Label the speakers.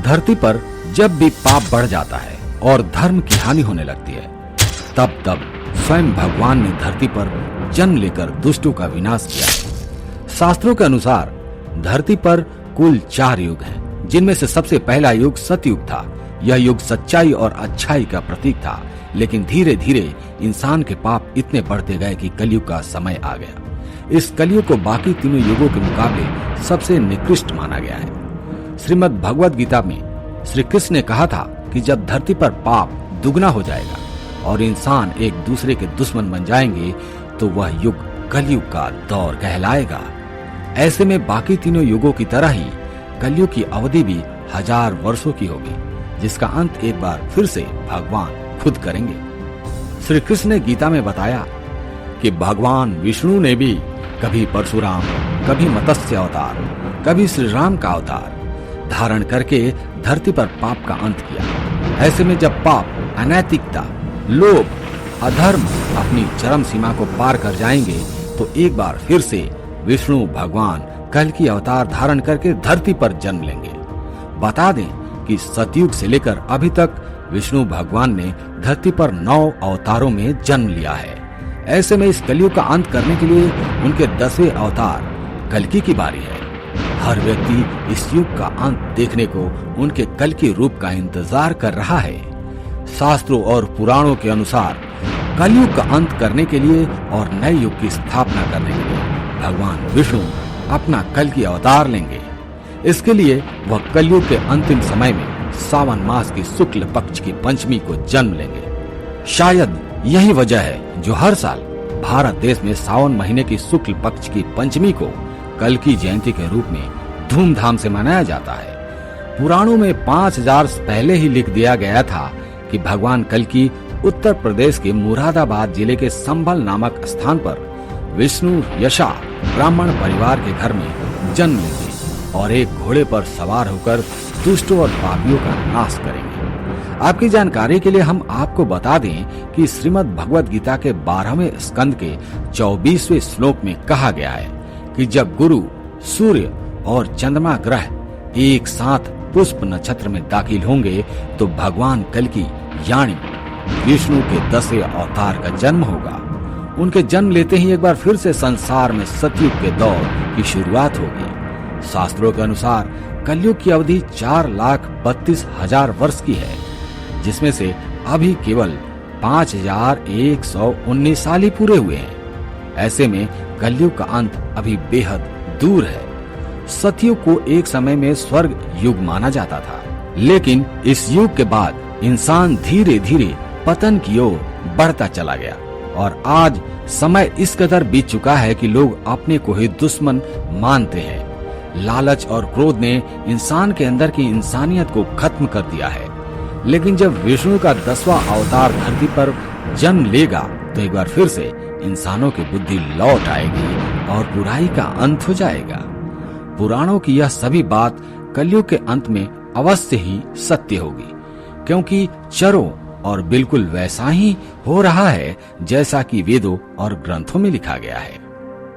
Speaker 1: धरती पर जब भी पाप बढ़ जाता है और धर्म की हानि होने लगती है, तब स्वयं भगवान ने धरती पर जन्म लेकर दुष्टों का विनाश किया। शास्त्रों के अनुसार धरती पर कुल 4 युग हैं, जिनमें से सबसे पहला युग सतयुग था। यह युग सच्चाई और अच्छाई का प्रतीक था, लेकिन धीरे धीरे इंसान के पाप इतने बढ़ते गए कि कलयुग का समय आ गया। इस कलयुग को बाकी तीनों युगों के मुकाबले सबसे निकृष्ट माना गया है। श्रीमद् भगवद गीता में श्री कृष्ण ने कहा था कि जब धरती पर पाप दुगना हो जाएगा और इंसान एक दूसरे के दुश्मन बन जाएंगे, तो वह युग कलयुग का दौर कहलाएगा। ऐसे में बाकी तीनों युगों की तरह ही कलयुग की अवधि भी 1000 वर्षों की होगी, जिसका अंत एक बार फिर से भगवान खुद करेंगे। श्री कृष्ण ने गीता में बताया कि भगवान विष्णु ने भी कभी परशुराम, कभी मत्स्य अवतार, कभी श्री राम का अवतार धारण करके धरती पर पाप का अंत किया। ऐसे में जब पाप, अनैतिकता, लोभ, अधर्म अपनी चरम सीमा को पार कर जाएंगे, तो एक बार फिर से विष्णु भगवान कल की अवतार धारण करके धरती पर जन्म लेंगे। बता दें कि सतयुग से लेकर अभी तक विष्णु भगवान ने धरती पर 9 अवतारों में जन्म लिया है। ऐसे में इस कलयुग का अंत करने के लिए उनके 10वें अवतार कल्कि की बारी है। हर व्यक्ति इस युग का अंत देखने को उनके कल्कि रूप का इंतजार कर रहा है। शास्त्रों और पुराणों के अनुसार कलयुग का अंत करने के लिए और नए युग की स्थापना करने के लिए भगवान विष्णु अपना कल्कि अवतार लेंगे। इसके लिए वह कलयुग के अंतिम समय में सावन मास की शुक्ल पक्ष की पंचमी को जन्म लेंगे। शायद यही वजह है जो हर साल भारत देश में सावन महीने की शुक्ल पक्ष की पंचमी को कल्कि जयंती के रूप में धूमधाम से मनाया जाता है। पुराणों में 5000 पहले ही लिख दिया गया था कि भगवान कल्कि उत्तर प्रदेश के मुरादाबाद जिले के संभल नामक स्थान पर विष्णु यशा ब्राह्मण परिवार के घर में जन्म लेंगे और एक घोड़े पर सवार होकर दुष्टों और पापियों का नाश करेंगे। आपकी जानकारी के लिए हम आपको बता दें कि श्रीमद् भगवद गीता के 12वें स्कंद के 24वें श्लोक में कहा गया है कि जब गुरु, सूर्य और चंद्रमा ग्रह एक साथ पुष्प नक्षत्र में दाखिल होंगे, तो भगवान कल्कि यानी विष्णु के 10वें अवतार का जन्म होगा। उनके जन्म लेते ही एक बार फिर से संसार में सतयुग के दौर की शुरुआत होगी। शास्त्रों के अनुसार कलयुग की अवधि 4,32,000 वर्ष की है, जिसमें से अभी केवल 5,119 साल ही पूरे हुए हैं। ऐसे में कलयुग का अंत अभी बेहद दूर है। सतयुग को एक समय में स्वर्ग युग माना जाता था, लेकिन इस युग के बाद इंसान धीरे धीरे पतन की ओर बढ़ता चला गया और आज समय इस कदर बीत चुका है कि लोग अपने को ही दुश्मन मानते हैं। लालच और क्रोध ने इंसान के अंदर की इंसानियत को खत्म कर दिया है। लेकिन जब विष्णु का 10वां अवतार धरती पर जन्म लेगा, तो एक बार फिर से इंसानों की बुद्धि लौट आएगी और बुराई का अंत हो जाएगा। पुराणों की यह सभी बात कलयुग के अंत में अवश्य ही सत्य होगी, क्योंकि चरों और बिल्कुल वैसा ही हो रहा है जैसा कि वेदों और ग्रंथों में लिखा गया है।